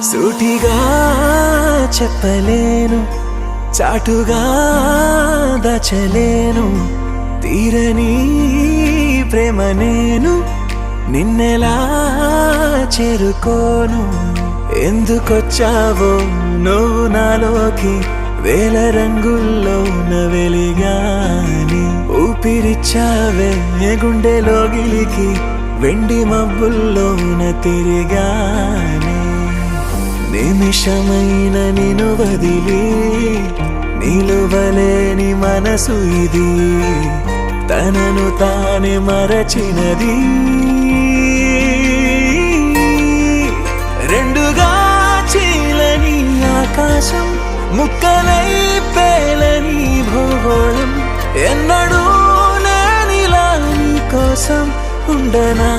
సూటిగా చెప్పలేను, చాటుగా దాచలేను తీరని ప్రేమ నేను నిన్నెలా చేరుకోను. ఎందుకొచ్చావో నువ్వు నాలోకి వేల రంగుల్లోన వెలిగాని ఊపిరిచ్చావే గుండెలో గిలికి వెండి మబ్బుల్లోన తిరిగాని నిమిషమైన నిన్ను వదిలి నిలువలేని మనసు ఇది తనను తానే మరచినది. రెండుగా చీలని ఆకాశం ముక్కలై పేలని భూగోళం ఎన్నడూ నేనిలా నీ కోసం ఉండనా.